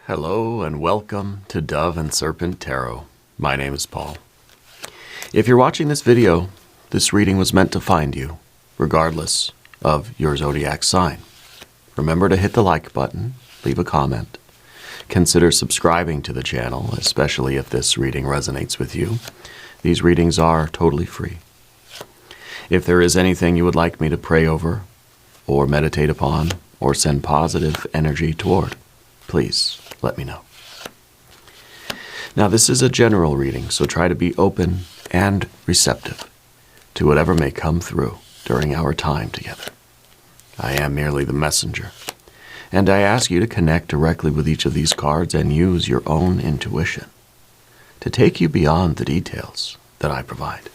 Hello and welcome to Dove and Serpent Tarot. My name is Paul. If you're watching this video, this reading was meant to find you, regardless of your zodiac sign. Remember to hit the like button, leave a comment. Consider subscribing to the channel, especially if this reading resonates with you. These readings are totally free. If there is anything you would like me to pray over, or meditate upon, or send positive energy toward, please let me know. Now, this is a general reading, so try to be open and receptive to whatever may come through during our time together. I am merely the messenger, and I ask you to connect directly with each of these cards and use your own intuition to take you beyond the details that I provide.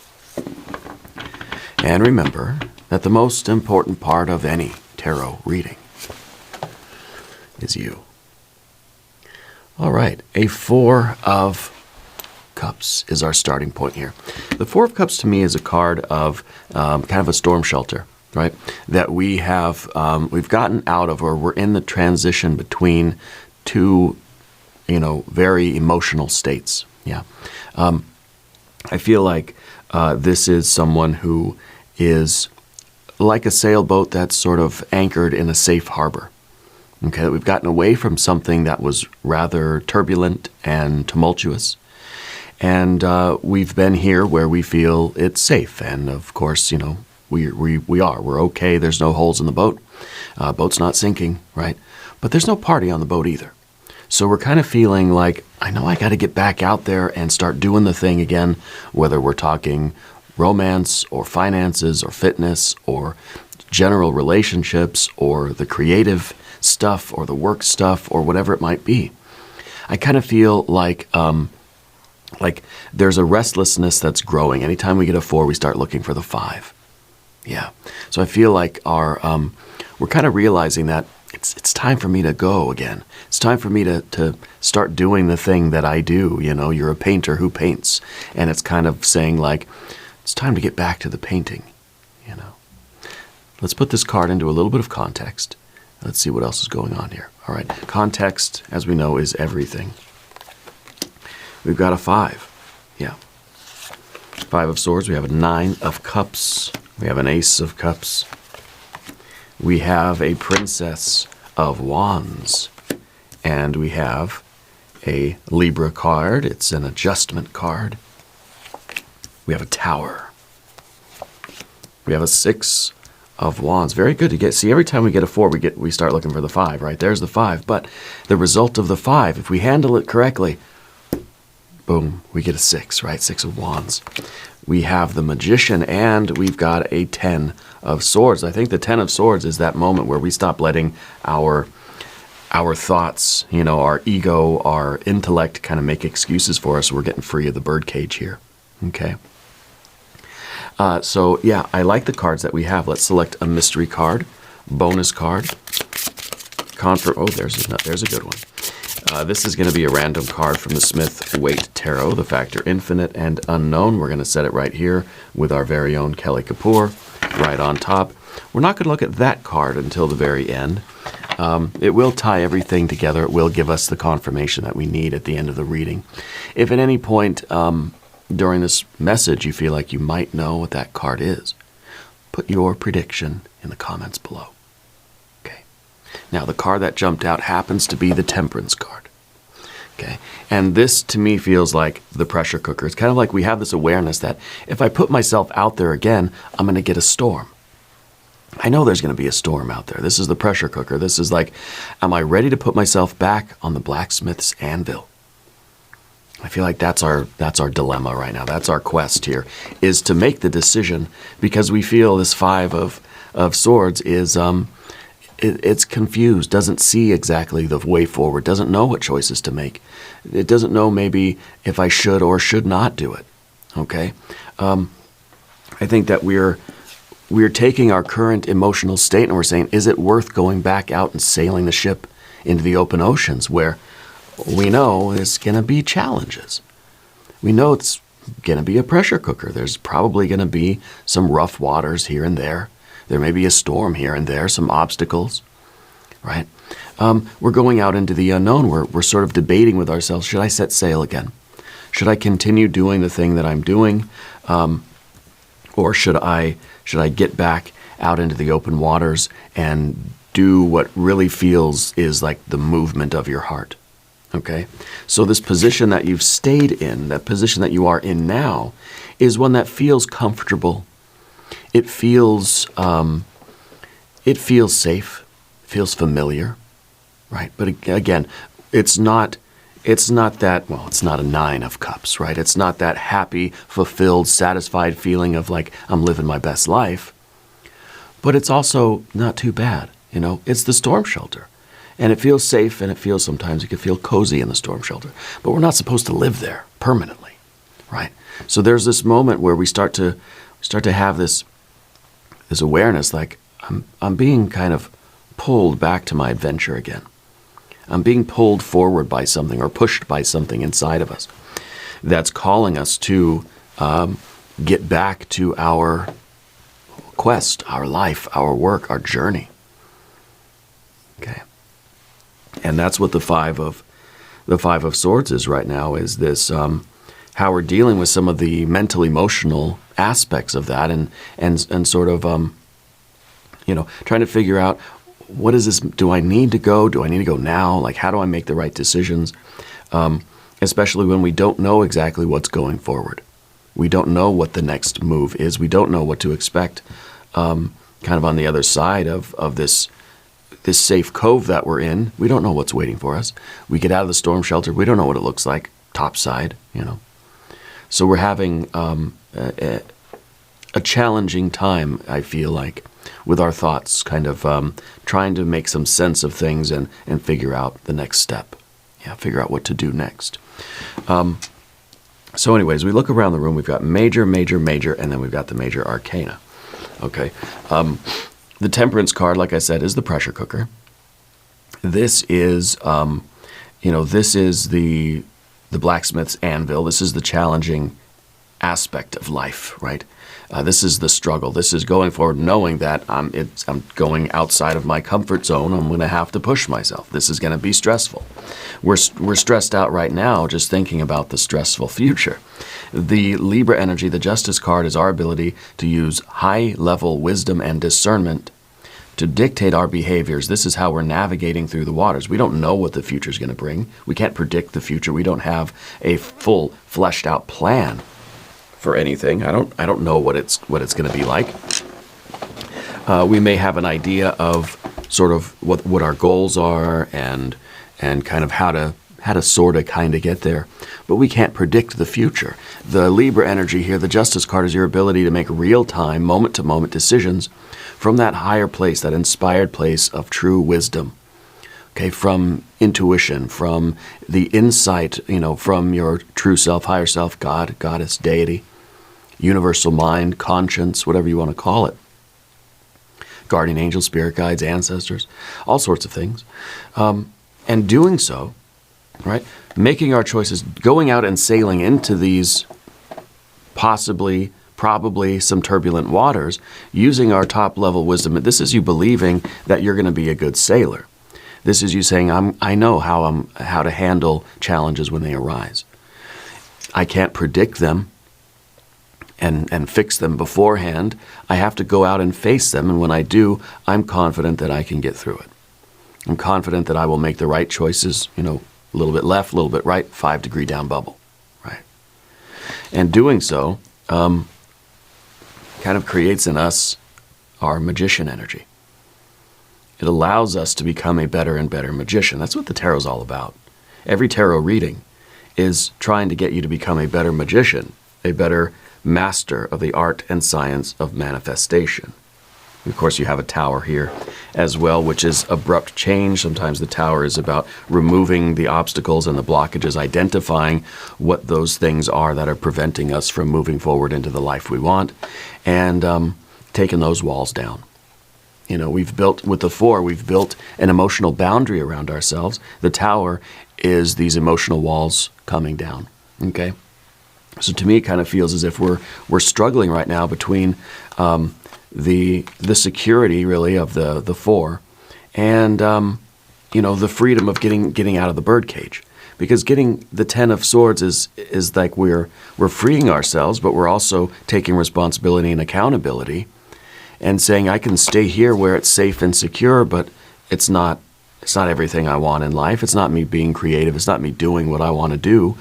And remember that the most important part of any tarot reading is you. All right, a Four of Cups is our starting point here. The Four of Cups to me is a card of kind of a storm shelter, right? That we have, we've gotten out of, or we're in the transition between two, very emotional states. Yeah. I feel like this is someone who is like a sailboat that's sort of anchored in a safe harbor. Okay, that we've gotten away from something that was rather turbulent and tumultuous. And we've been here where we feel it's safe. And of course, we're okay. There's no holes in the boat. Boat's not sinking, right? But there's no party on the boat either. So we're kind of feeling like, I know I got to get back out there and start doing the thing again, whether we're talking romance or finances or fitness or general relationships or the creative stuff or the work stuff or whatever it might be. I kind of feel like there's a restlessness that's growing. Anytime we get a 4, we start looking for the 5. Yeah. So I feel like we're kind of realizing that it's time for me to go again. It's time for me to start doing the thing that I do. You're a painter who paints, and it's kind of saying like, it's time to get back to the painting. Let's put this card into a little bit of context. Let's see what else is going on here. All right, context, as we know, is everything. We've got a 5. Yeah. 5 of Swords. We have a 9 of Cups. We have an Ace of Cups. We have a Princess of Wands. And we have a Libra card. It's an adjustment card. We have a Tower. We have a 6 of Wands. Very good to get. See, every time we get a 4, we start looking for the 5, right? There's the 5. But the result of the 5, if we handle it correctly, boom, we get a 6, right? 6 of Wands. We have the Magician, and we've got a 10 of Swords. I think the 10 of Swords is that moment where we stop letting our thoughts, our ego, our intellect kind of make excuses for us. We're getting free of the birdcage here. Okay. So yeah, I like the cards that we have. Let's select a mystery card, bonus card, oh, there's a good one. This is going to be a random card from the Smith-Waite Tarot, the Factor Infinite and Unknown. We're going to set it right here with our very own Kelly Kapoor right on top. We're not going to look at that card until the very end. It will tie everything together. It will give us the confirmation that we need at the end of the reading. If at any point during this message you feel like you might know what that card is, put your prediction in the comments below. Okay. Now, the card that jumped out happens to be the Temperance card. Okay. And this, to me, feels like the pressure cooker. It's kind of like we have this awareness that if I put myself out there again, I'm going to get a storm. I know there's going to be a storm out there. This is the pressure cooker. This is like, am I ready to put myself back on the blacksmith's anvil? I feel like that's our dilemma right now. That's our quest here, is to make the decision, because we feel this 5 of Swords is it's confused, doesn't see exactly the way forward, doesn't know what choices to make. It doesn't know maybe if I should or should not do it. Okay, I think that we're taking our current emotional state and we're saying, is it worth going back out and sailing the ship into the open oceans where we know there's going to be challenges? We know it's going to be a pressure cooker. There's probably going to be some rough waters here and there. There may be a storm here and there, some obstacles. right? We're going out into the unknown. We're sort of debating with ourselves, should I set sail again? Should I continue doing the thing that I'm doing? Or should I get back out into the open waters and do what really feels is like the movement of your heart? Okay? So this position that you've stayed in, that position that you are in now, is one that feels comfortable. It feels safe, feels familiar, right? But again, it's not that, well, it's not a 9 of cups, right? It's not that happy, fulfilled, satisfied feeling of like, I'm living my best life. But it's also not too bad, you know? It's the storm shelter. And it feels safe, and it feels, sometimes it can feel cozy in the storm shelter. But we're not supposed to live there permanently, right? So there's this moment where we start to have this awareness, like, I'm being kind of pulled back to my adventure again. I'm being pulled forward by something, or pushed by something inside of us that's calling us to get back to our quest, our life, our work, our journey. Okay. And that's what the Five of Swords is right now, is this how we're dealing with some of the mental, emotional aspects of that, and sort of trying to figure out, what is this? Do I need to go? Do I need to go now? Like, how do I make the right decisions? Especially when we don't know exactly what's going forward. We don't know what the next move is. We don't know what to expect. Kind of on the other side of this safe cove that we're in, we don't know what's waiting for us. We get out of the storm shelter. We don't know what it looks like topside, you know. So we're having a challenging time, I feel like, with our thoughts, kind of trying to make some sense of things and figure out the next step. Yeah, figure out what to do next. So anyways, we look around the room. We've got major, major, major, and then we've got the major arcana. Okay. The Temperance card, like I said, is the pressure cooker. This is, this is the blacksmith's anvil. This is the challenging aspect of life, right? This is the struggle. This is going forward, knowing that I'm going outside of my comfort zone. I'm going to have to push myself. This is going to be stressful. We're stressed out right now just thinking about the stressful future. The Libra energy, the Justice card, is our ability to use high-level wisdom and discernment to dictate our behaviors. This is how we're navigating through the waters. We don't know what the future is going to bring. We can't predict the future. We don't have a full, fleshed-out plan for anything. I don't know what it's going to be like. We may have an idea of sort of what our goals are and kind of how to sort of kind of get there, but we can't predict the future. The Libra energy here, the Justice card, is your ability to make real-time, moment-to-moment decisions from that higher place, that inspired place of true wisdom. Okay, from intuition, from the insight, from your true self, higher self, God, goddess, deity, universal mind, conscience, whatever you want to call it. Guardian angels, spirit guides, ancestors, all sorts of things. And doing so, right, making our choices, going out and sailing into these probably some turbulent waters, using our top-level wisdom. This is you believing that you're going to be a good sailor. This is you saying, I know how to handle challenges when they arise. I can't predict them and fix them beforehand. I have to go out and face them, and when I do, I'm confident that I can get through it. I'm confident that I will make the right choices, a little bit left, a little bit right, 5-degree down bubble, right? And doing so kind of creates in us our magician energy. It allows us to become a better and better magician. That's what the tarot's all about. Every tarot reading is trying to get you to become a better magician, a better master of the art and science of manifestation. Of course, you have a tower here as well, which is abrupt change. Sometimes the tower is about removing the obstacles and the blockages, identifying what those things are that are preventing us from moving forward into the life we want, and taking those walls down. We've built, with the 4, we've built an emotional boundary around ourselves. The tower is these emotional walls coming down, okay? So to me, it kind of feels as if we're struggling right now between the security, really, of the 4 and you know, the freedom of getting out of the birdcage. Because getting the Ten of Swords is like we're freeing ourselves, but we're also taking responsibility and accountability, and saying I can stay here where it's safe and secure, but it's not everything I want in life. It's not me being creative. It's not me doing what I want to do.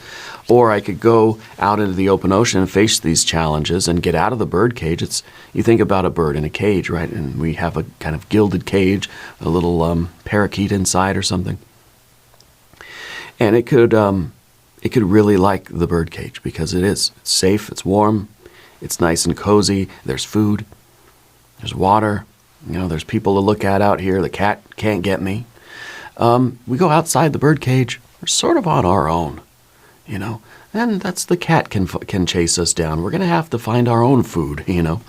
Or I could go out into the open ocean and face these challenges and get out of the birdcage. You think about a bird in a cage, right? And we have a kind of gilded cage, a little parakeet inside or something. And it could really like the birdcage because it's safe, it's warm, it's nice and cozy. There's food, there's water, you know, there's people to look at out here. The cat can't get me. We go outside the birdcage, we're sort of on our own, you know. And that's the cat can chase us down. We're going to have to find our own food, you know.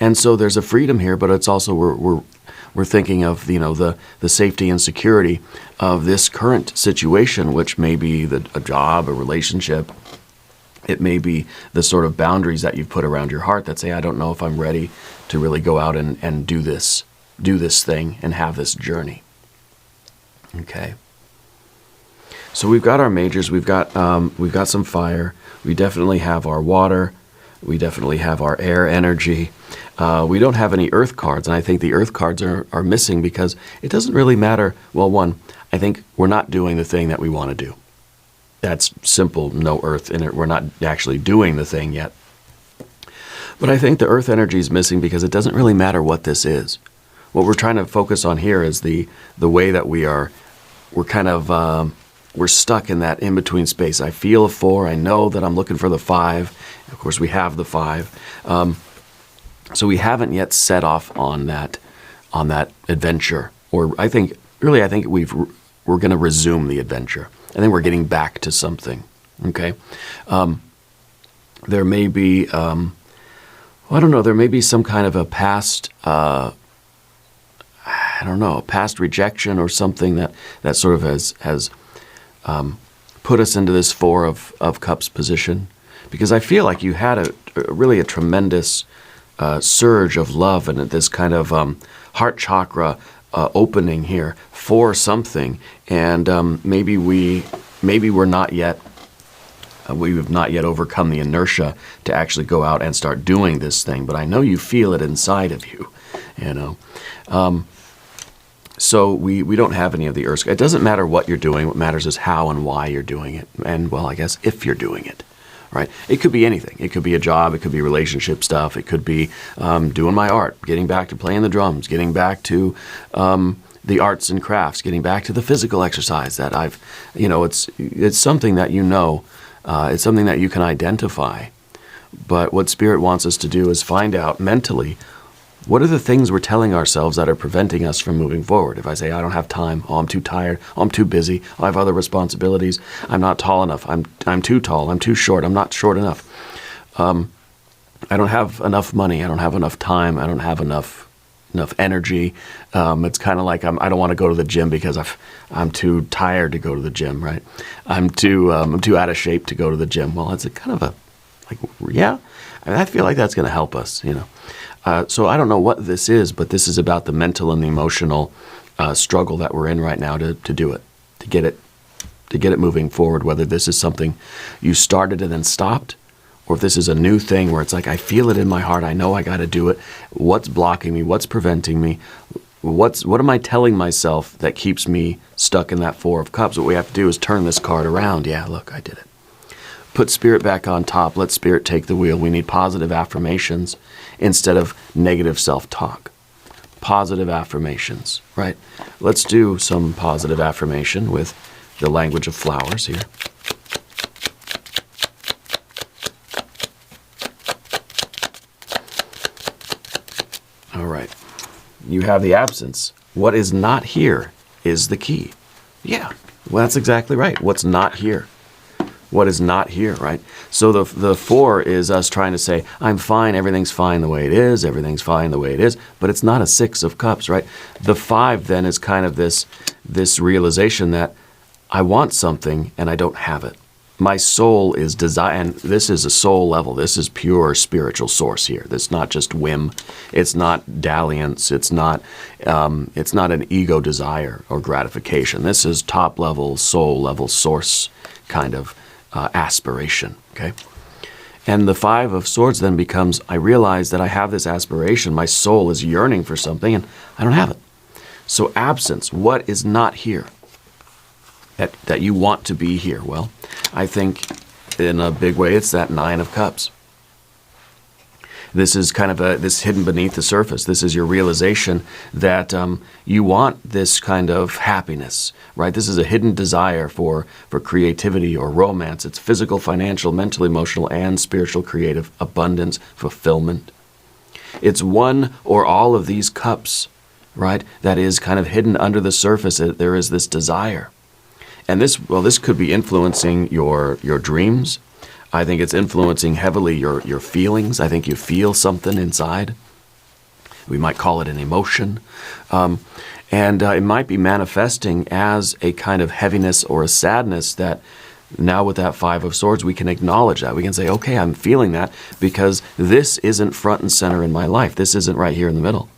And so there's a freedom here, but it's also we're thinking of, you know, the safety and security of this current situation, which may be a job, a relationship. It may be the sort of boundaries that you've put around your heart that say, I don't know if I'm ready to really go out and do this thing and have this journey. Okay. So we've got our majors. We've got some fire. We definitely have our water. We definitely have our air energy. We don't have any earth cards, and I think the earth cards are missing because it doesn't really matter. Well, one, I think we're not doing the thing that we want to do. That's simple, no earth in it. We're not actually doing the thing yet. But I think the earth energy is missing because it doesn't really matter what this is. What we're trying to focus on here is the way that we're kind of, we're stuck in that in-between space. I feel a 4. I know that I'm looking for the 5. Of course, we have the 5. So we haven't yet set off on that adventure. Or I think we're going to resume the adventure. I think we're getting back to something. Okay. There may be, I don't know. There may be some kind of a past, past rejection or something that sort of has put us into this 4 of Cups position, because I feel like you had really a tremendous surge of love and this kind of heart chakra opening here for something, and maybe we're not yet. We have not yet overcome the inertia to actually go out and start doing this thing, but I know you feel it inside of you, you know. So we don't have any of the earth. It doesn't matter what you're doing. What matters is how and why you're doing it. And, well, I guess if you're doing it, right? It could be anything. It could be a job. It could be relationship stuff. It could be doing my art, getting back to playing the drums, getting back to the arts and crafts, getting back to the physical exercise that it's something that you know. It's something that you can identify. But what Spirit wants us to do is find out mentally, what are the things we're telling ourselves that are preventing us from moving forward? If I say, I don't have time, oh, I'm too tired, oh, I'm too busy, oh, I have other responsibilities, I'm not tall enough, I'm too tall, I'm too short, I'm not short enough. I don't have enough money, I don't have enough time, I don't have enough energy. It's kind of like I don't want to go to the gym because I'm too tired to go to the gym, right? I'm too out of shape to go to the gym. Well, it's a kind of I feel like that's going to help us, you know. So I don't know what this is, but this is about the mental and the emotional struggle that we're in right now to do it, to get it moving forward. Whether this is something you started and then stopped, or if this is a new thing where it's like, I feel it in my heart, I know I got to do it. What's blocking me? What's preventing me? What am I telling myself that keeps me stuck in that 4 of Cups? What we have to do is turn this card around. Yeah, look, I did it. Put Spirit back on top. Let Spirit take the wheel. We need positive affirmations instead of negative self-talk. Positive affirmations, right? Let's do some positive affirmation with the language of flowers here. All right. You have the absence. What is not here is the key. Yeah, well, that's exactly right. What's not here? What is not here, right? So the 4 is us trying to say, I'm fine, everything's fine the way it is, everything's fine the way it is, but it's not a 6 of Cups, right? The 5 then is kind of this realization that I want something and I don't have it. my soul is desire, and this is a soul level. This is pure spiritual source here. This is not just whim. It's not dalliance. It's not an ego desire or gratification. This is top level, soul level source kind of aspiration. Okay. And the Five of Swords then becomes, I realize that I have this aspiration. My soul is yearning for something, and I don't have it. So absence, what is not here that you want to be here? Well, I think in a big way it's that Nine of Cups. This is kind of this hidden beneath the surface. This is your realization that you want this kind of happiness, right? This is a hidden desire for creativity or romance. It's physical, financial, mental, emotional, and spiritual, creative, abundance, fulfillment. It's one or all of these cups, right, that is kind of hidden under the surface. There is this desire. And this could be influencing your dreams. I think it's influencing heavily your feelings. I think you feel something inside. We might call it an emotion. And it might be manifesting as a kind of heaviness or a sadness that now with that Five of Swords, we can acknowledge that. We can say, okay, I'm feeling that because this isn't front and center in my life. This isn't right here in the middle.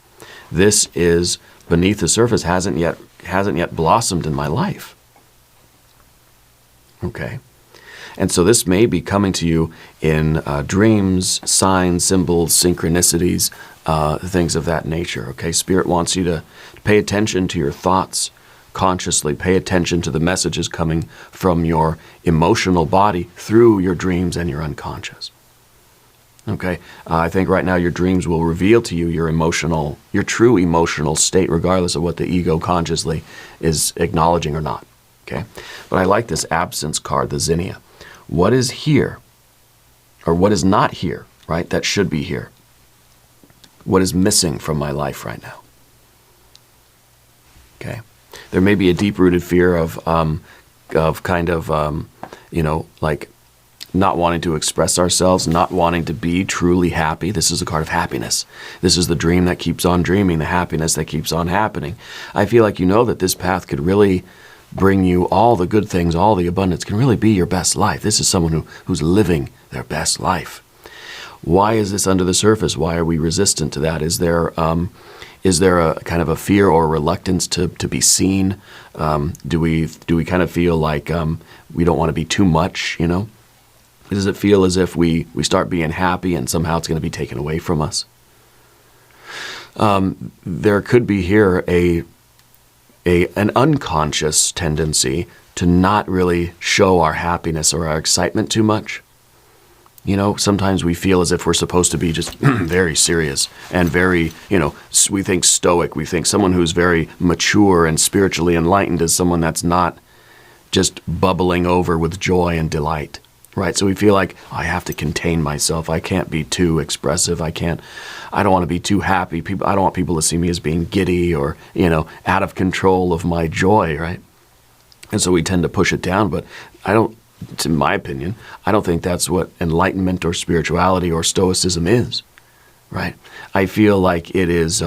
This is beneath the surface, hasn't yet blossomed in my life. Okay. And so this may be coming to you in dreams, signs, symbols, synchronicities, things of that nature. Okay, Spirit wants you to pay attention to your thoughts consciously. Pay attention to the messages coming from your emotional body through your dreams and your unconscious. Okay, I think right now your dreams will reveal to you your true emotional state, regardless of what the ego consciously is acknowledging or not. Okay, but I like this absence card, the Zinnia. What is here, or what is not here, right, that should be here? What is missing from my life right now? Okay. There may be a deep-rooted fear of kind of, like not wanting to express ourselves, not wanting to be truly happy. This is a card of happiness. This is the dream that keeps on dreaming, the happiness that keeps on happening. I feel like you know that this path could really bring you all the good things, all the abundance, can really be your best life. This is someone who's living their best life. Why is this under the surface? Why are we resistant to that? Is there a kind of a fear or reluctance to be seen? Do we kind of feel like we don't want to be too much, Does it feel as if we start being happy and somehow it's going to be taken away from us? There could be here an unconscious tendency to not really show our happiness or our excitement too much. Sometimes we feel as if we're supposed to be just very serious and very, we think stoic. We think someone who's very mature and spiritually enlightened is someone that's not just bubbling over with joy and delight. Right, so we feel like I have to contain myself. I can't be too expressive. I don't want to be too happy. I don't want people to see me as being giddy or, out of control of my joy, right? And so we tend to push it down, but in my opinion, I don't think that's what enlightenment or spirituality or stoicism is, right? I feel like it's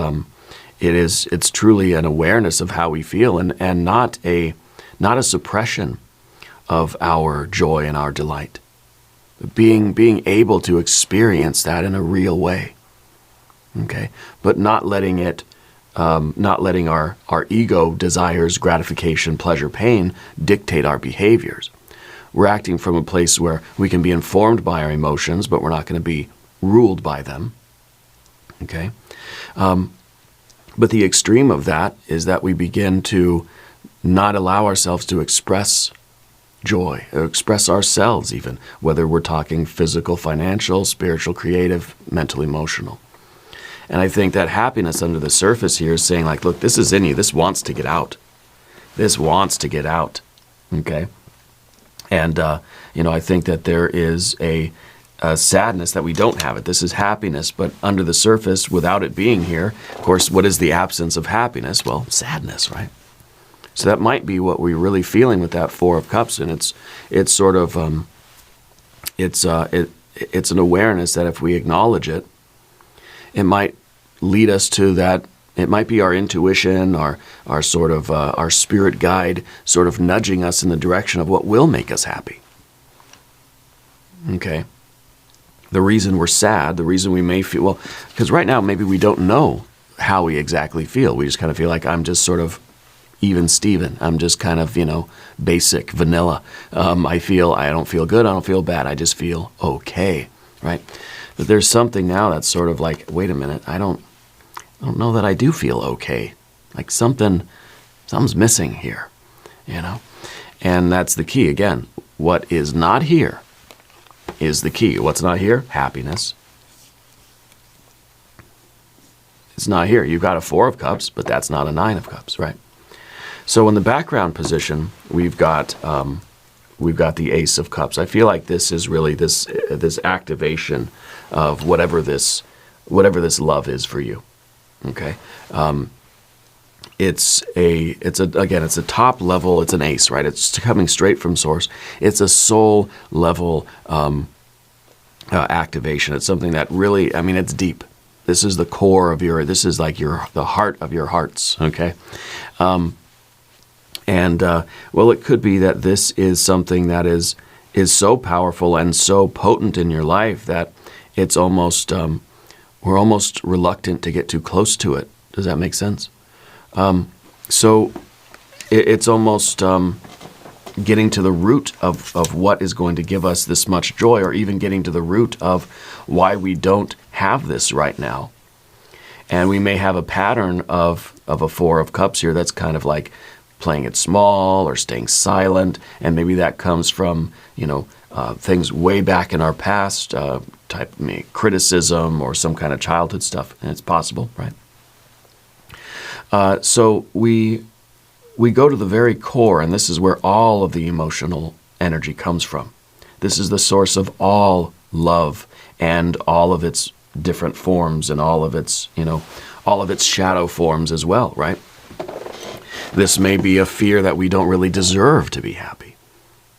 truly an awareness of how we feel and not a suppression of our joy and our delight. Being able to experience that in a real way. Okay? But not letting our ego desires, gratification, pleasure, pain dictate our behaviors. We're acting from a place where we can be informed by our emotions, but we're not going to be ruled by them. Okay? But the extreme of that is that we begin to not allow ourselves to express joy, or express ourselves even, whether we're talking physical, financial, spiritual, creative, mental, emotional. And I think that happiness under the surface here is saying like, look, this is in you. This wants to get out. This wants to get out. Okay? And, I think that there is a sadness that we don't have it. This is happiness, but under the surface, without it being here, of course, what is the absence of happiness? Well, sadness, right? So that might be what we're really feeling with that Four of Cups, and it's sort of it's an awareness that if we acknowledge it, it might lead us to that. It might be our intuition, our sort of our spirit guide, sort of nudging us in the direction of what will make us happy. Okay. The reason we're sad, the reason we may feel, well, because right now maybe we don't know how we exactly feel. We just kind of feel like I'm just sort of even Steven. I'm just kind of, basic, vanilla. I don't feel good, I don't feel bad, I just feel okay, right? But there's something now that's sort of like, wait a minute, I don't know that I do feel okay. Like something's missing here, And that's the key. Again, what is not here is the key. What's not here? Happiness. It's not here. You've got a 4 of Cups, but that's not a 9 of Cups, right? So in the background position, we've got the Ace of Cups. I feel like this is really this activation of whatever this love is for you. Okay. It's a top level. It's an ace, right? It's coming straight from source. It's a soul level activation. It's something that really, it's deep. This is the core of this is like the heart of your hearts. Okay. It could be that this is something that is so powerful and so potent in your life that it's almost, we're almost reluctant to get too close to it. Does that make sense? So it's almost getting to the root of what is going to give us this much joy, or even getting to the root of why we don't have this right now. And we may have a pattern of a 4 of Cups here that's kind of like playing it small or staying silent, and maybe that comes from, things way back in our past, criticism or some kind of childhood stuff, and it's possible, right? So we go to the very core, and this is where all of the emotional energy comes from. This is the source of all love and all of its different forms and all of its shadow forms as well, right? This may be a fear that we don't really deserve to be happy.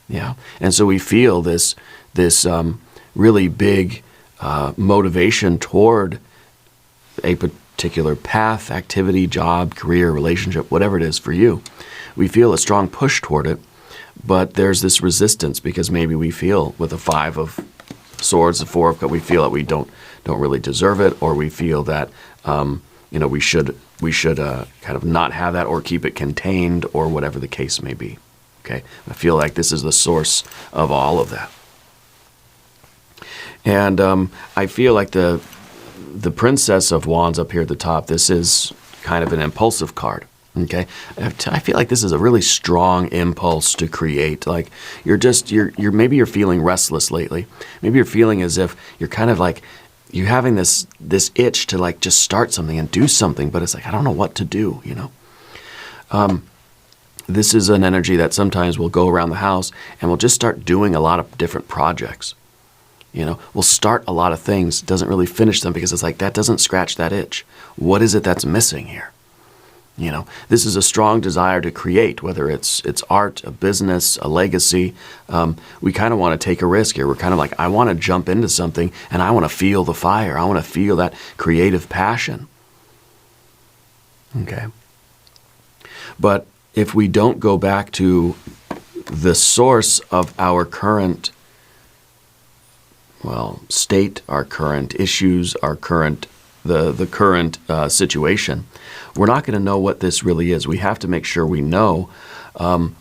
Yeah. And so we feel this really big motivation toward a particular path, activity, job, career, relationship, whatever it is for you. We feel a strong push toward it, but there's this resistance because maybe we feel with a 5 of Swords, a 4 of Cups, we feel that we don't really deserve it, or we feel that we should kind of not have that or keep it contained, or whatever the case may be. Okay, I feel like this is the source of all of that, and I feel like the Princess of Wands up here at the top. This is kind of an impulsive card. Okay, I feel like this is a really strong impulse to create. Like maybe you're feeling restless lately. Maybe you're feeling as if you're kind of like you're having this itch to like just start something and do something, but it's like I don't know what to do. This is an energy that sometimes we'll go around the house and we'll just start doing a lot of different projects. We'll start a lot of things, doesn't really finish them because it's like that doesn't scratch that itch. What is it that's missing here? This is a strong desire to create, whether it's art, a business, a legacy. We kind of want to take a risk here. We're kind of like, I want to jump into something and I want to feel the fire. I want to feel that creative passion. Okay. But if we don't go back to the source of our current, state, our current issues, our current the current situation, we're not going to know what this really is. We have to make sure we know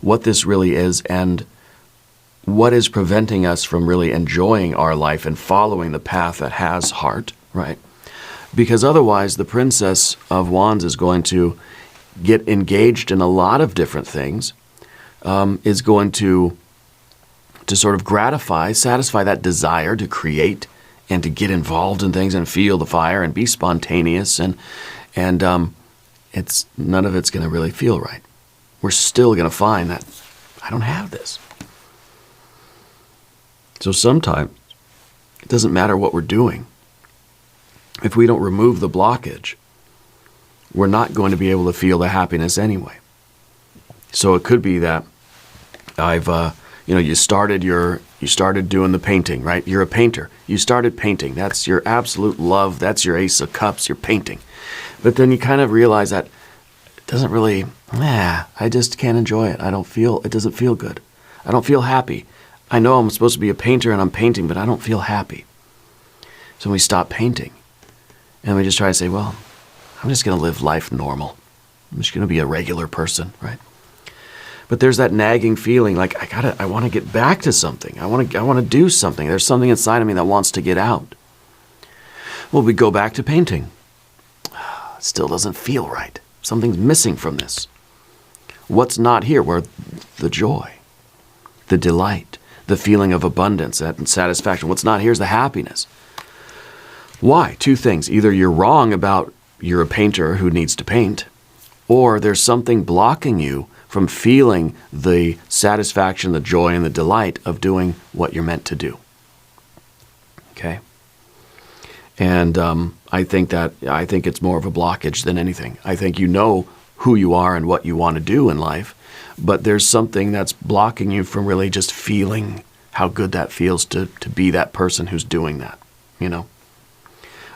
what this really is and what is preventing us from really enjoying our life and following the path that has heart, right? Because otherwise the Princess of Wands is going to get engaged in a lot of different things, is going to sort of satisfy that desire to create and to get involved in things and feel the fire and be spontaneous, and it's none of it's going to really feel right. We're still going to find that I don't have this. So sometimes it doesn't matter what we're doing. If we don't remove the blockage, we're not going to be able to feel the happiness anyway. So it could be that you started doing the painting, right? You're a painter. You started painting. That's your absolute love. That's your Ace of Cups. You're painting. But then you kind of realize that it doesn't really, I just can't enjoy it. It doesn't feel good. I don't feel happy. I know I'm supposed to be a painter and I'm painting, but I don't feel happy. So we stop painting. And we just try to say, well, I'm just going to live life normal. I'm just going to be a regular person, right? But there's that nagging feeling like I want to get back to something. I want to do something. There's something inside of me that wants to get out. Well, we go back to painting. It still doesn't feel right. Something's missing from this. What's not here? Where the joy, the delight, the feeling of abundance and satisfaction. What's not here is the happiness. Why? Two things. Either you're wrong about you're a painter who needs to paint, or there's something blocking you from feeling the satisfaction, the joy, and the delight of doing what you're meant to do. Okay? And I think it's more of a blockage than anything. I think you know who you are and what you want to do in life, but there's something that's blocking you from really just feeling how good that feels to be that person who's doing that, you know?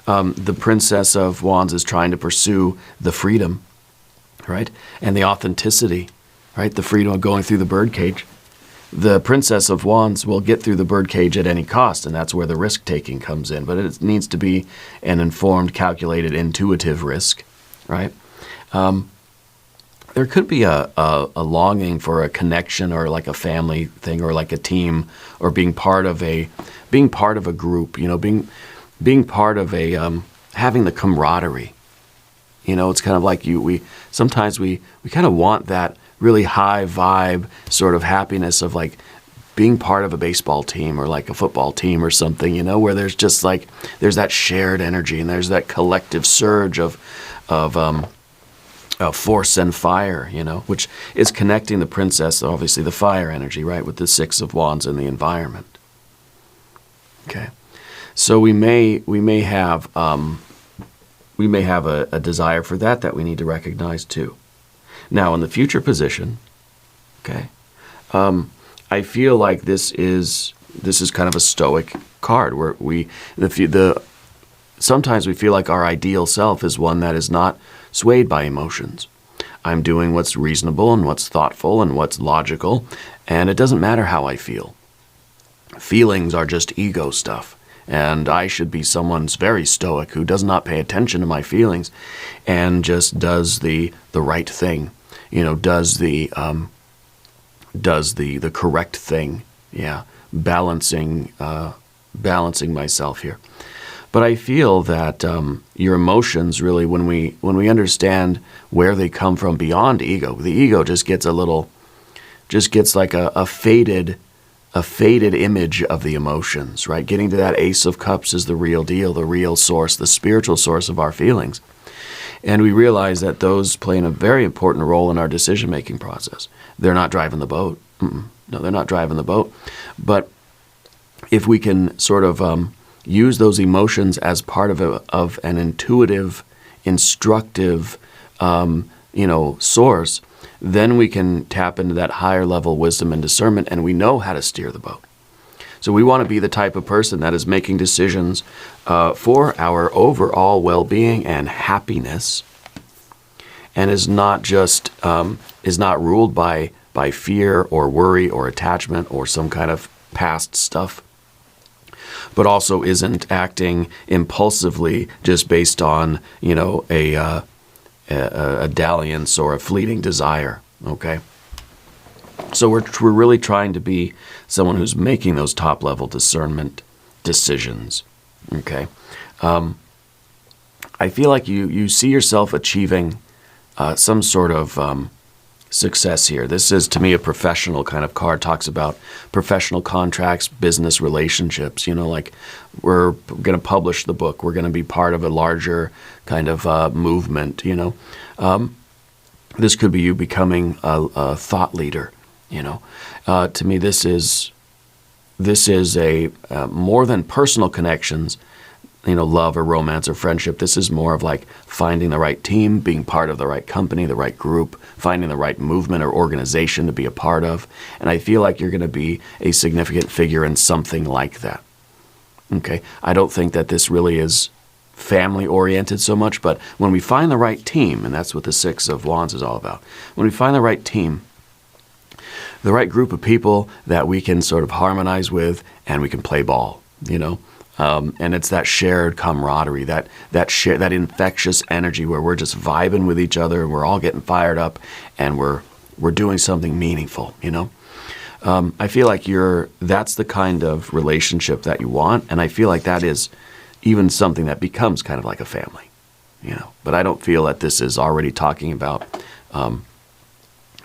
The Princess of Wands is trying to pursue the freedom, right? And the authenticity, right? The freedom of going through the birdcage. The Princess of Wands will get through the birdcage at any cost, and that's where the risk-taking comes in. But it needs to be an informed, calculated, intuitive risk, right? There could be a longing for a connection or like a family thing or like a team or being part of a group, you know, being part of a, having the camaraderie. You know, it's kind of like we sometimes kind of want that really high vibe sort of happiness of like being part of a baseball team or like a football team or something, you know, where there's just like, there's that shared energy and there's that collective surge of force and fire, you know, which is connecting the princess, obviously the fire energy, right, with the Six of Wands in the environment. Okay. So we may have a desire for that we need to recognize too. Now in the future position, okay, I feel like this is kind of a stoic card where sometimes we feel like our ideal self is one that is not swayed by emotions. I'm doing what's reasonable and what's thoughtful and what's logical, and it doesn't matter how I feel. Feelings are just ego stuff. And I should be someone very stoic who does not pay attention to my feelings and just does the right thing, you know, does the correct thing, yeah, balancing myself here. But I feel that your emotions really, when we understand where they come from beyond ego, the ego just gets like a faded image of the emotions, right? Getting to that Ace of Cups is the real deal, the real source, the spiritual source of our feelings. And we realize that those play a very important role in our decision-making process. They're not driving the boat. No, they're not driving the boat. But if we can sort of use those emotions as part of an intuitive, instructive, source, then we can tap into that higher level wisdom and discernment, and we know how to steer the boat. So we want to be the type of person that is making decisions for our overall well-being and happiness, and is not just is not ruled by fear or worry or attachment or some kind of past stuff, but also isn't acting impulsively just based on a dalliance or a fleeting desire, okay? So we're really trying to be someone who's making those top-level discernment decisions, okay? I feel like you see yourself achieving some sort of success here. This is, to me, a professional kind of card. Talks about professional contracts, business relationships, like we're going to publish the book. We're going to be part of a larger kind of movement, This could be you becoming a thought leader, To me, this is a more than personal connections, love or romance or friendship. This is more of like finding the right team, being part of the right company, the right group, finding the right movement or organization to be a part of. And I feel like you're going to be a significant figure in something like that. Okay. I don't think that this really is family oriented so much, but when we find the right team, and that's what the Six of Wands is all about, when we find the right team, group of people that we can sort of harmonize with, and we can play ball, you know. And it's that shared camaraderie, that infectious energy where we're just vibing with each other, and we're all getting fired up, and we're doing something meaningful, you know. I feel like that's the kind of relationship that you want, and I feel like that is even something that becomes kind of like a family, you know. But I don't feel that this is already talking about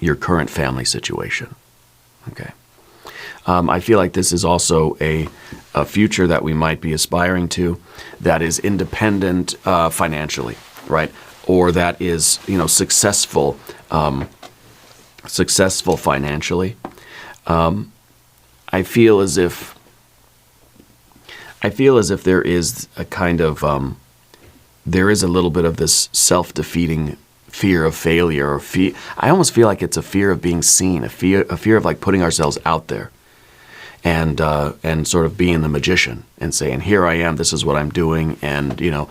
your current family situation, okay. I feel like this is also a future that we might be aspiring to that is independent financially, right? Or that is, you know, successful financially. I feel as if there is a kind of there is a little bit of this self-defeating fear of failure, or I almost feel like it's a fear of being seen, a fear of like putting ourselves out there, and sort of being the magician and saying, here I am, this is what I'm doing, and, you know,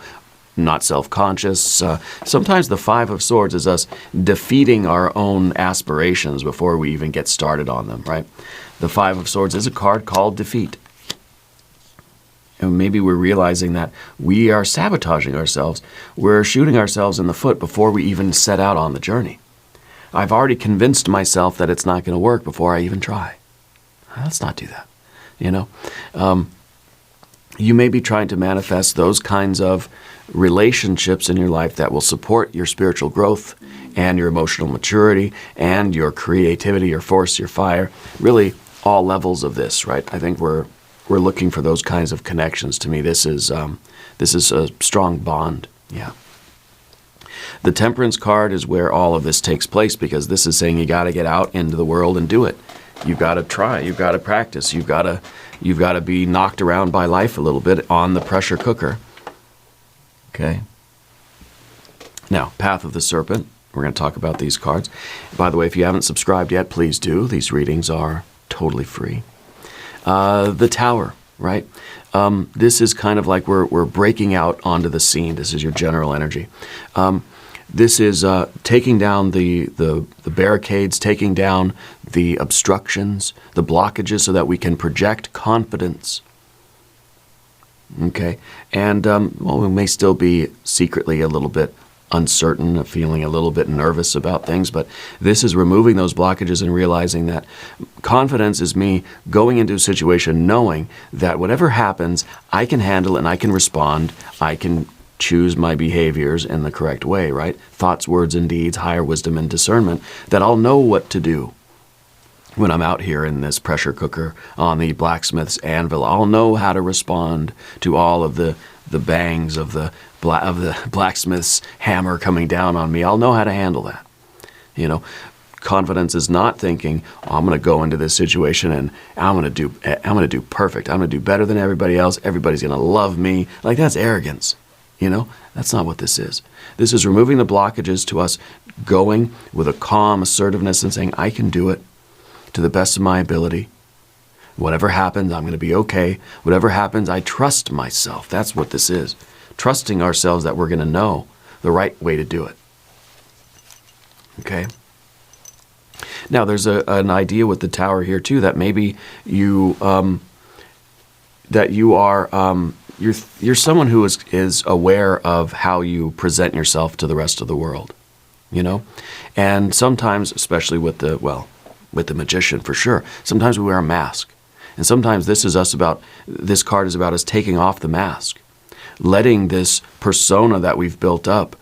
not self-conscious. Sometimes the Five of Swords is us defeating our own aspirations before we even get started on them, right? The Five of Swords is a card called defeat. And maybe we're realizing that we are sabotaging ourselves. We're shooting ourselves in the foot before we even set out on the journey. I've already convinced myself that it's not going to work before I even try. Let's not do that, you know. You may be trying to manifest those kinds of relationships in your life that will support your spiritual growth and your emotional maturity and your creativity, your force, your fire, really all levels of this, right? I think we're looking for those kinds of connections. To me, this is a strong bond, yeah. The Temperance card is where all of this takes place, because this is saying you got to get out into the world and do it. You've got to try. You've got to practice. You've got to be knocked around by life a little bit on the pressure cooker. Okay. Now, Path of the Serpent. We're going to talk about these cards. By the way, if you haven't subscribed yet, please do. These readings are totally free. The Tower, right? This is kind of like we're breaking out onto the scene. This is your general energy. This is taking down the barricades, taking down the obstructions, the blockages, so that we can project confidence. Okay? And, well, we may still be secretly a little bit uncertain, feeling a little bit nervous about things, but this is removing those blockages and realizing that confidence is me going into a situation knowing that whatever happens, I can handle it and I can respond. I can choose my behaviors in the correct way, right? Thoughts, words, and deeds, higher wisdom and discernment, that I'll know what to do when I'm out here in this pressure cooker on the blacksmith's anvil. I'll know how to respond to all of the bangs of the blacksmith's hammer coming down on me. I'll know how to handle that. You know, confidence is not thinking, oh, I'm going to go into this situation and I'm going to do perfect. I'm going to do better than everybody else. Everybody's going to love me. Like, that's arrogance. You know, that's not what this is. This is removing the blockages to us going with a calm assertiveness and saying, I can do it to the best of my ability. Whatever happens, I'm going to be okay. Whatever happens, I trust myself. That's what this is. Trusting ourselves that we're going to know the right way to do it. Okay? Now, there's an idea with the Tower here, too, that maybe you are you're someone who is aware of how you present yourself to the rest of the world, you know? And sometimes, especially with the magician, for sure, sometimes we wear a mask. And sometimes this card is about us taking off the mask, letting this persona that we've built up,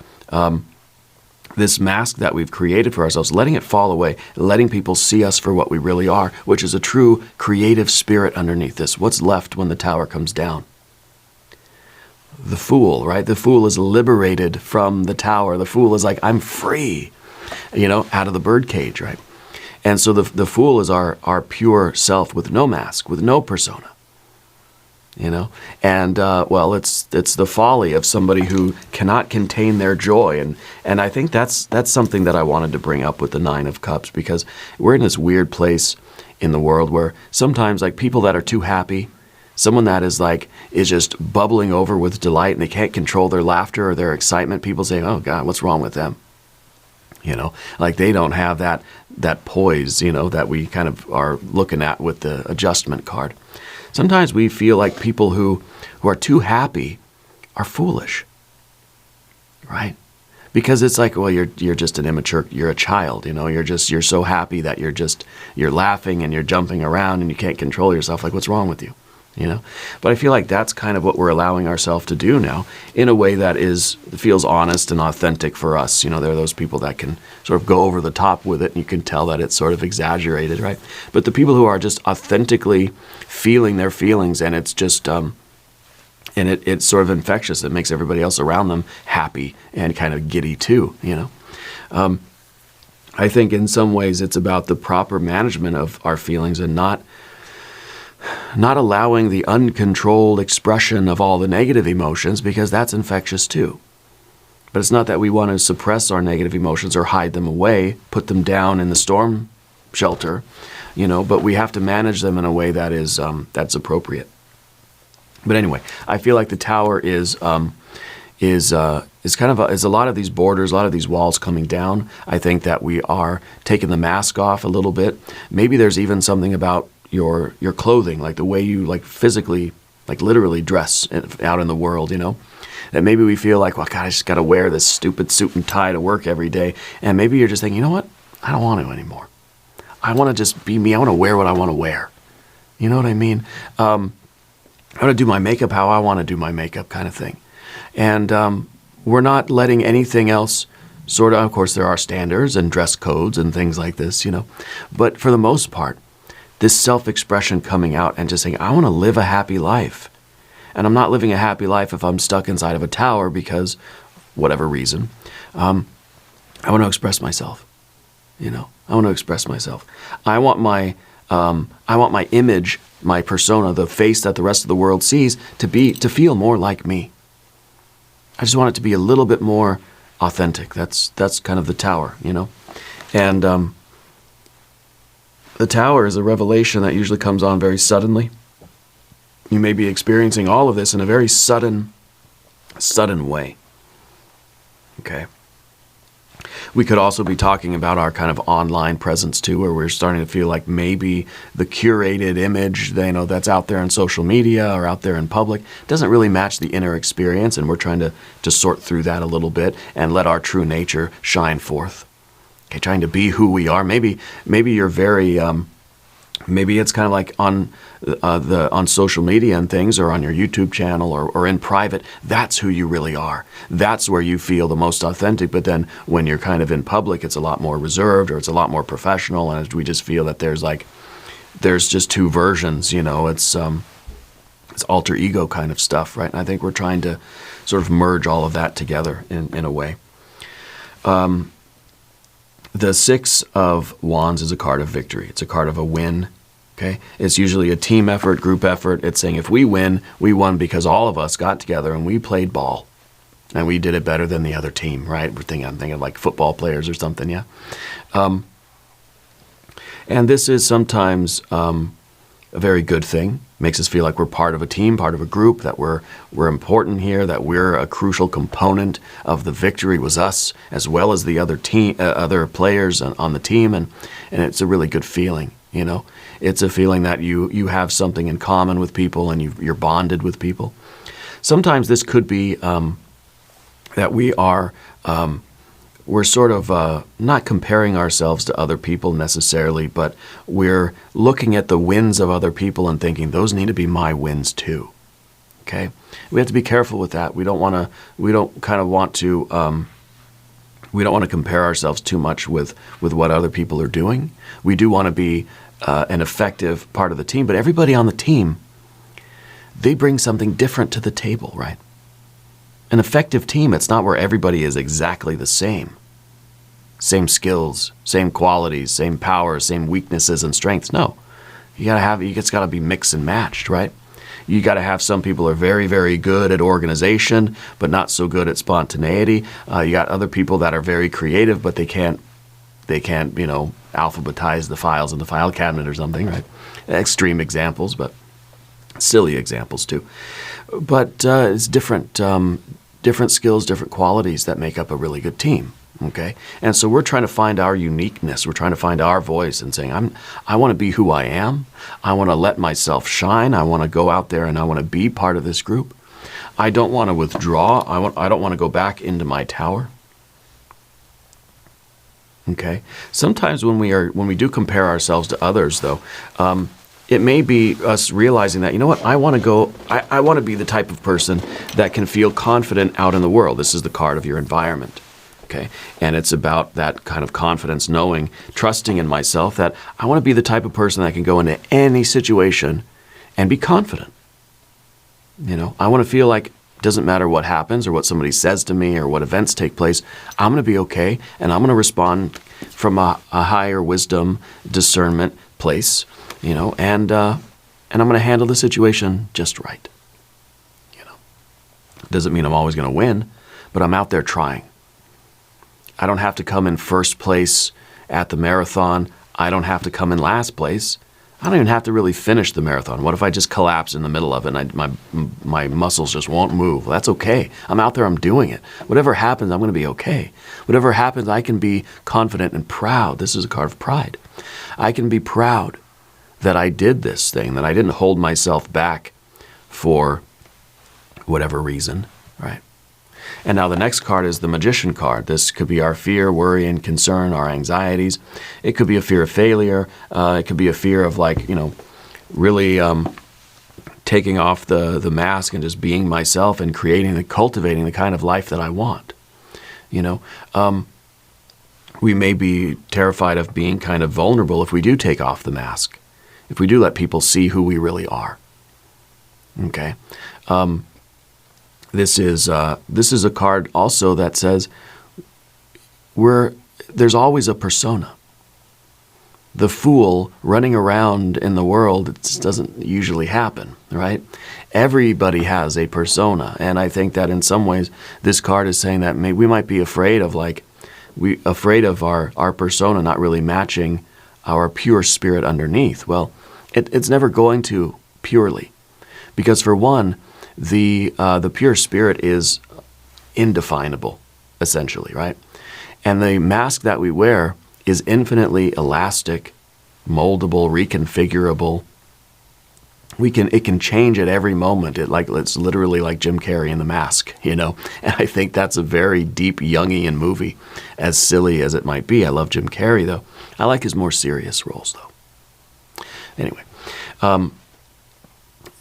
this mask that we've created for ourselves, letting it fall away, letting people see us for what we really are, which is a true creative spirit underneath this. What's left when the Tower comes down? The Fool, right? The Fool is liberated from the Tower. The Fool is like, I'm free, you know, out of the birdcage, right? And so the Fool is our pure self with no mask, with no persona, you know? And, well, it's the folly of somebody who cannot contain their joy. And I think that's something that I wanted to bring up with the Nine of Cups, because we're in this weird place in the world where sometimes, like, people that are too happy, someone that is just bubbling over with delight and they can't control their laughter or their excitement, people say, oh God, what's wrong with them? you know, like they don't have that poise, you know, that we kind of are looking at with the adjustment card. Sometimes we feel like people who are too happy are foolish, right? Because it's like, well, you're just an immature, you're a child, you know, you're so happy that you're laughing and you're jumping around and you can't control yourself. Like, what's wrong with you? You know? But I feel like that's kind of what we're allowing ourselves to do now in a way that feels honest and authentic for us. You know, there are those people that can sort of go over the top with it and you can tell that it's sort of exaggerated, right? But the people who are just authentically feeling their feelings, and it's just, and it's sort of infectious. It makes everybody else around them happy and kind of giddy too, you know? I think in some ways it's about the proper management of our feelings and not allowing the uncontrolled expression of all the negative emotions, because that's infectious too. But it's not that we want to suppress our negative emotions or hide them away, put them down in the storm shelter, you know, but we have to manage them in a way that is that's appropriate. But anyway, I feel like the Tower is kind of is a lot of these borders, a lot of these walls coming down. I think that we are taking the mask off a little bit. Maybe there's even something about your clothing, like the way you like physically, like literally dress out in the world, you know, that maybe we feel like, well, God, I just got to wear this stupid suit and tie to work every day. And maybe you're just thinking, you know what? I don't want to anymore. I want to just be me. I want to wear what I want to wear. You know what I mean? I want to do my makeup how I want to do my makeup, kind of thing. And we're not letting anything else of course, there are standards and dress codes and things like this, you know, but for the most part, this self-expression coming out and just saying, I want to live a happy life. And I'm not living a happy life if I'm stuck inside of a tower because, whatever reason, I want to express myself. You know, I want to express myself. I want my image, my persona, the face that the rest of the world sees, to feel more like me. I just want it to be a little bit more authentic. That's kind of the Tower, you know, and the Tower is a revelation that usually comes on very suddenly. You may be experiencing all of this in a very sudden way. Okay. We could also be talking about our kind of online presence too, where we're starting to feel like maybe the curated image, you know, that's out there on social media or out there in public doesn't really match the inner experience, and we're trying to sort through that a little bit and let our true nature shine forth. Okay, trying to be who we are. Maybe you're very, maybe it's kind of like on social media and things, or on your YouTube channel, or in private. That's who you really are. That's where you feel the most authentic. But then when you're kind of in public, it's a lot more reserved, or it's a lot more professional, and we just feel that there's just two versions. You know, it's alter ego kind of stuff, right? And I think we're trying to sort of merge all of that together in a way. The Six of Wands is a card of victory. It's a card of a win. Okay? It's usually a team effort, group effort. It's saying if we win, we won because all of us got together and we played ball. And we did it better than the other team, right? I'm thinking like football players or something, yeah? And this is sometimes a very good thing. Makes us feel like we're part of a team, part of a group, that we're important here, that we're a crucial component of the victory was us, as well as the other players on the team, and it's a really good feeling, you know. It's a feeling that you have something in common with people and you're bonded with people. Sometimes this could be that we're sort of not comparing ourselves to other people necessarily, but we're looking at the wins of other people and thinking, those need to be my wins too. Okay? We have to be careful with that. We don't want to compare ourselves too much with what other people are doing. We do want to be an effective part of the team, but everybody on the team, they bring something different to the table, right? An effective team, it's not where everybody is exactly the same. Same skills, same qualities, same powers, same weaknesses and strengths. No. It's got to be mixed and matched, right? You got to have some people are very, very good at organization, but not so good at spontaneity. You got other people that are very creative, but they can't, you know, alphabetize the files in the file cabinet or something, right? Extreme examples, but silly examples too. But it's different skills, different qualities that make up a really good team, Okay? And so we're trying to find our uniqueness. We're trying to find our voice and saying, I want to be who I am. I want to let myself shine. I want to go out there and I want to be part of this group. I don't want to withdraw. I don't want to go back into my tower. Okay? Sometimes when we do compare ourselves to others, though, it may be us realizing that, you know what, I want to be the type of person that can feel confident out in the world. This is the card of your environment. Okay? And it's about that kind of confidence, knowing, trusting in myself, that I want to be the type of person that can go into any situation and be confident. You know, I want to feel like it doesn't matter what happens or what somebody says to me or what events take place, I'm going to be okay, and I'm going to respond from a higher wisdom, discernment place, you know, and I'm going to handle the situation just right. You know, doesn't mean I'm always going to win, but I'm out there trying. I don't have to come in first place at the marathon. I don't have to come in last place. I don't even have to really finish the marathon. What if I just collapse in the middle of it and my muscles just won't move? Well, that's okay. I'm out there, I'm doing it. Whatever happens, I'm going to be okay. Whatever happens, I can be confident and proud. This is a card of pride. I can be proud that I did this thing, that I didn't hold myself back for whatever reason, right? And now the next card is the Magician card. This could be our fear, worry, and concern, our anxieties. It could be a fear of failure. It could be a fear of, like, you know, really taking off the mask and just being myself and creating and cultivating the kind of life that I want. You know, we may be terrified of being kind of vulnerable if we do take off the mask, if we do let people see who we really are. Okay. This is a card also that says there's always a persona. The fool running around in the world, it just doesn't usually happen, right? Everybody has a persona, and I think that in some ways this card is saying that we might be afraid of our persona not really matching our pure spirit underneath. Well, it's never going to purely, because for one, the pure spirit is indefinable, essentially, right? And the mask that we wear is infinitely elastic, moldable, reconfigurable. It can change at every moment. It's literally like Jim Carrey in The Mask, you know? And I think that's a very deep Jungian movie, as silly as it might be. I love Jim Carrey, though. I like his more serious roles, though. Anyway,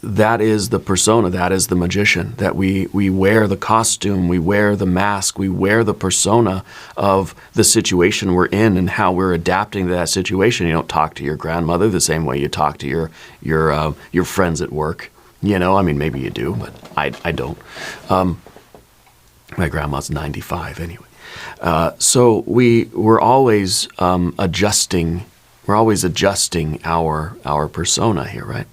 that is the persona, that is the magician, that we wear the costume, we wear the mask, we wear the persona of the situation we're in and how we're adapting to that situation. You don't talk to your grandmother the same way you talk to your friends at work. You know, I mean, maybe you do, but I don't. My grandma's 95 anyway. So we're always adjusting. We're always adjusting our persona here, right?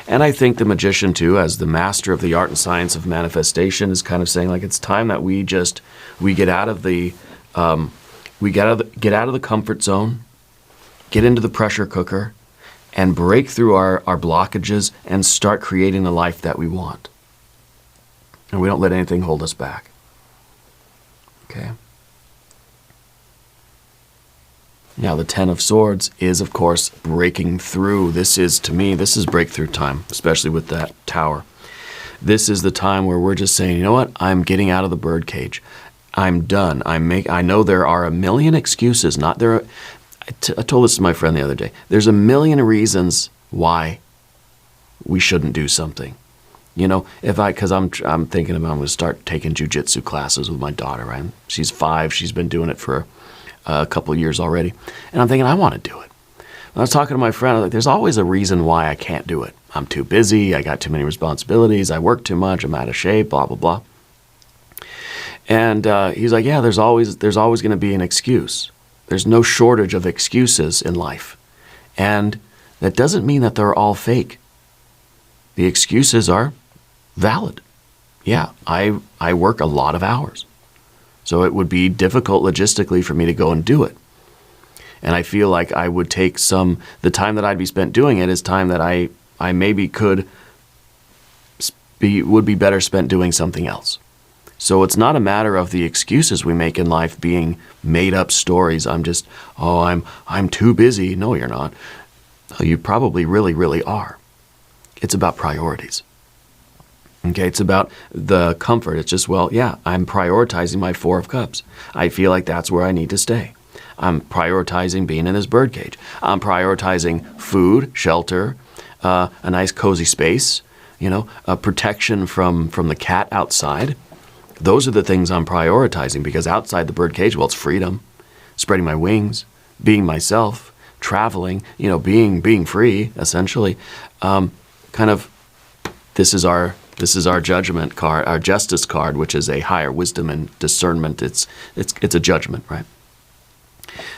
And I think the magician, too, as the master of the art and science of manifestation, is kind of saying, like, it's time that we get out of the comfort zone, get into the pressure cooker, and break through our blockages and start creating the life that we want. And we don't let anything hold us back. Okay. Now, the Ten of Swords is, of course, breaking through. To me, this is breakthrough time, especially with that tower. This is the time where we're just saying, you know what? I'm getting out of the birdcage. I'm done. I know there are a million excuses. I told this to my friend the other day. There's a million reasons why we shouldn't do something. You know, because I'm thinking about, I'm going to start taking jujitsu classes with my daughter, right? She's 5. She's been doing it for a couple of years already. And I'm thinking, I want to do it. When I was talking to my friend, I was like, there's always a reason why I can't do it. I'm too busy. I got too many responsibilities. I work too much. I'm out of shape, blah, blah, blah. And he's like, yeah, there's always going to be an excuse. There's no shortage of excuses in life. And that doesn't mean that they're all fake. The excuses are valid. Yeah, I work a lot of hours. So it would be difficult logistically for me to go and do it. And I feel like I would take the time that I'd be spent doing it is time that I maybe would be better spent doing something else. So it's not a matter of the excuses we make in life being made up stories. I'm too busy. No, you're not. You probably really, really are. It's about priorities. Okay, it's about the comfort. It's just, well, yeah, I'm prioritizing my Four of Cups. I feel like that's where I need to stay. I'm prioritizing being in this birdcage. I'm prioritizing food, shelter, a nice cozy space, a protection from the cat outside. Those are the things I'm prioritizing, because outside the birdcage, well, it's freedom, spreading my wings, being myself, traveling, being free, essentially. This is our judgment card, our justice card, which is a higher wisdom and discernment. It's a judgment, right?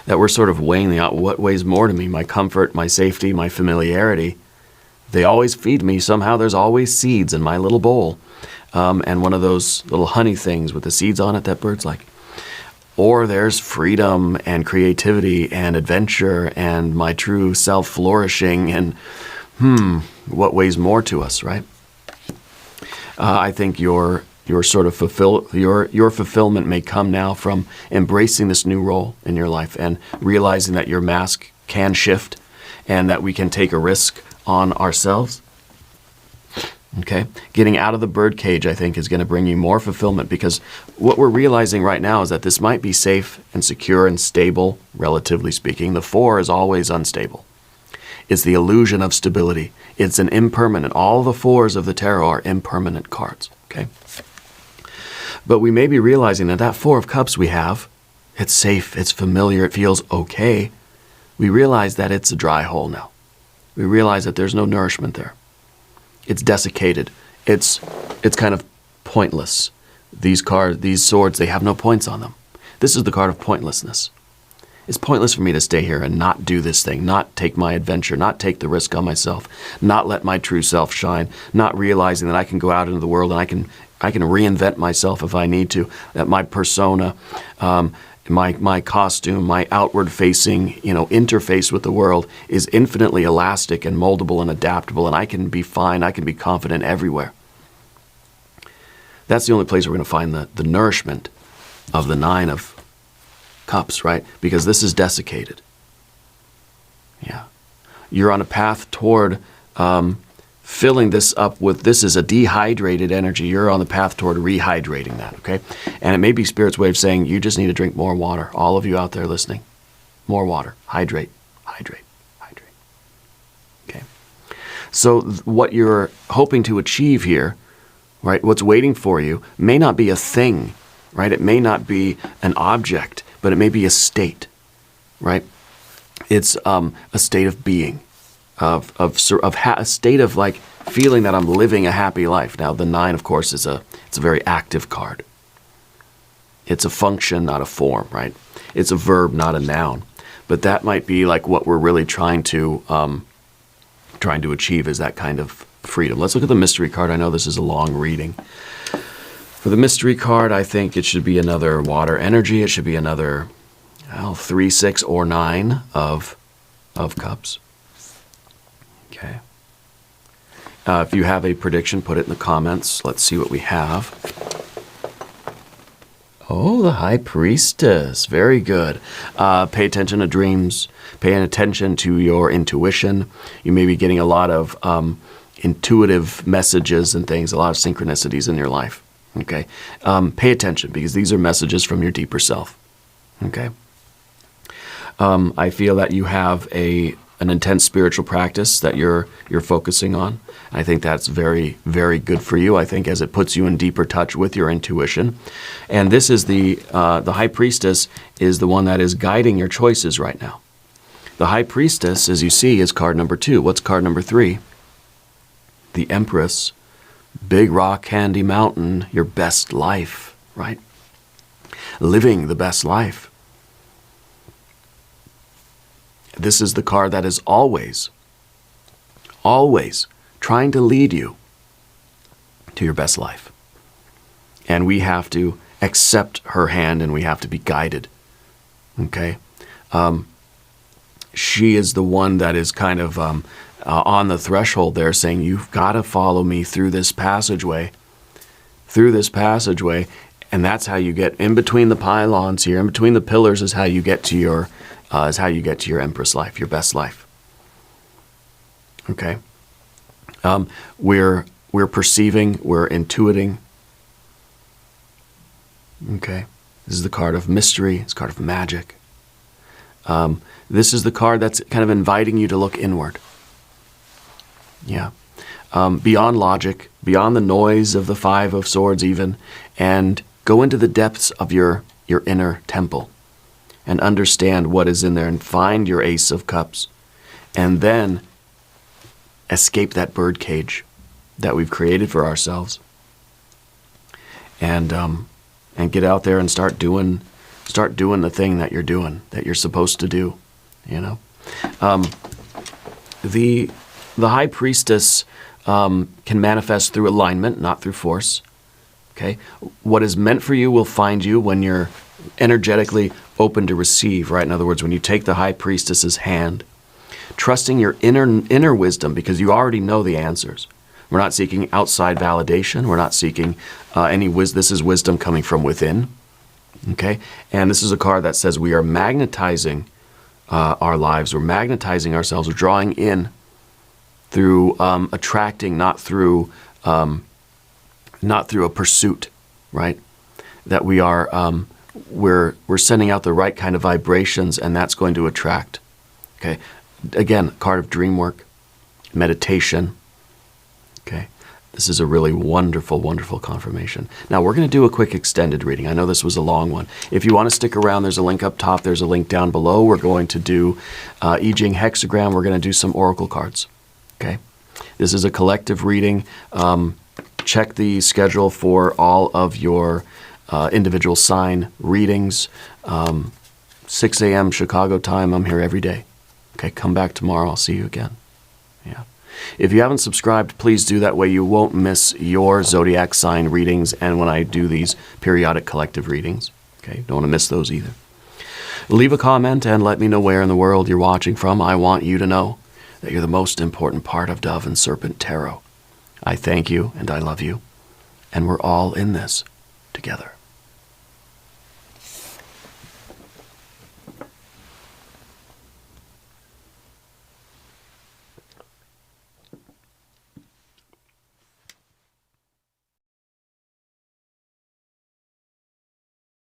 That we're sort of weighing out what weighs more to me, my comfort, my safety, my familiarity. They always feed me. Somehow there's always seeds in my little bowl. And one of those little honey things with the seeds on it that birds like. Or there's freedom and creativity and adventure and my true self flourishing, and what weighs more to us, right? I think your fulfillment may come now from embracing this new role in your life and realizing that your mask can shift and that we can take a risk on ourselves. Okay, getting out of the birdcage, I think, is going to bring you more fulfillment, because what we're realizing right now is that this might be safe and secure and stable, relatively speaking. The Four is always unstable. It's the illusion of stability. It's an impermanent. All the fours of the tarot are impermanent cards. Okay, but we may be realizing that Four of Cups we have, it's safe, it's familiar, it feels okay. We realize that it's a dry hole now. We realize that there's no nourishment there. It's desiccated. It's kind of pointless. These swords, they have no points on them. This is the card of pointlessness. It's pointless for me to stay here and not do this thing, not take my adventure, not take the risk on myself, not let my true self shine, not realizing that I can go out into the world and I can reinvent myself if I need to, that my persona, my costume, my outward-facing, interface with the world is infinitely elastic and moldable and adaptable, and I can be fine, I can be confident everywhere. That's the only place we're going to find the nourishment of the Nine of Cups, right? Because this is desiccated. Yeah. You're on a path toward filling this up with, this is a dehydrated energy. You're on the path toward rehydrating that, okay? And it may be Spirit's way of saying you just need to drink more water. All of you out there listening, more water. Hydrate, hydrate, hydrate. Okay. So what you're hoping to achieve here, right, what's waiting for you may not be a thing, right? It may not be an object, but it may be a state, right? It's a state of being. A state of like feeling that I'm living a happy life. Now the Nine, of course, it's a very active card. It's a function, not a form, right? It's a verb, not a noun. But that might be like what we're really trying to achieve, is that kind of freedom. Let's look at the mystery card. I know this is a long reading. For the mystery card, I think it should be another water energy. It should be another 3, 6, or 9 of cups. Okay. If you have a prediction, put it in the comments. Let's see what we have. Oh, the High Priestess. Very good. Pay attention to dreams. Pay attention to your intuition. You may be getting a lot of intuitive messages and things, a lot of synchronicities in your life. Okay. Pay attention, because these are messages from your deeper self. Okay. I feel that you have an intense spiritual practice that you're focusing on. I think that's very, very good for you. I think as it puts you in deeper touch with your intuition. And this is the High Priestess is the one that is guiding your choices right now. The High Priestess, as you see, is card number 2. What's card number 3? The Empress. Big rock, candy mountain, your best life, right? Living the best life. This is the card that is always trying to lead you to your best life. And we have to accept her hand, and we have to be guided. Okay? She is the one that is kind of on the threshold there, saying, you've got to follow me through this passageway, And that's how you get in between the pylons here, in between the pillars is how you get to your Empress life, your best life. Okay? We're perceiving, we're intuiting. Okay? This is the card of mystery, it's a card of magic. This is the card that's kind of inviting you to look inward. Yeah. Beyond logic, beyond the noise of the Five of Swords even, and go into the depths of your inner temple and understand what is in there and find your Ace of Cups and then escape that bird cage that we've created for ourselves and get out there and start doing the thing that you're doing, that you're supposed to do, you know. The High Priestess can manifest through alignment, not through force. Okay? What is meant for you will find you when you're energetically open to receive, right? In other words, when you take the High Priestess's hand, trusting your inner wisdom because you already know the answers. We're not seeking outside validation. We're not seeking any wisdom. This is wisdom coming from within. Okay? And this is a card that says we are magnetizing our lives. We're magnetizing ourselves. We're drawing in through attracting, not through a pursuit, right? That we are, we're sending out the right kind of vibrations, and that's going to attract. Okay, again, card of dream work, meditation. Okay, this is a really wonderful, wonderful confirmation. Now we're going to do a quick extended reading. I know this was a long one. If you want to stick around, there's a link up top. There's a link down below. We're going to do Jing hexagram. We're going to do some oracle cards. Okay, this is a collective reading. Check the schedule for all of your individual sign readings. 6 a.m. Chicago time. I'm here every day. Okay, come back tomorrow. I'll see you again. Yeah. If you haven't subscribed, please do that way. You won't miss your zodiac sign readings and when I do these periodic collective readings. Okay, don't want to miss those either. Leave a comment and let me know where in the world you're watching from. I want you to know that you're the most important part of Dove and Serpent Tarot. I thank you and I love you, and we're all in this together.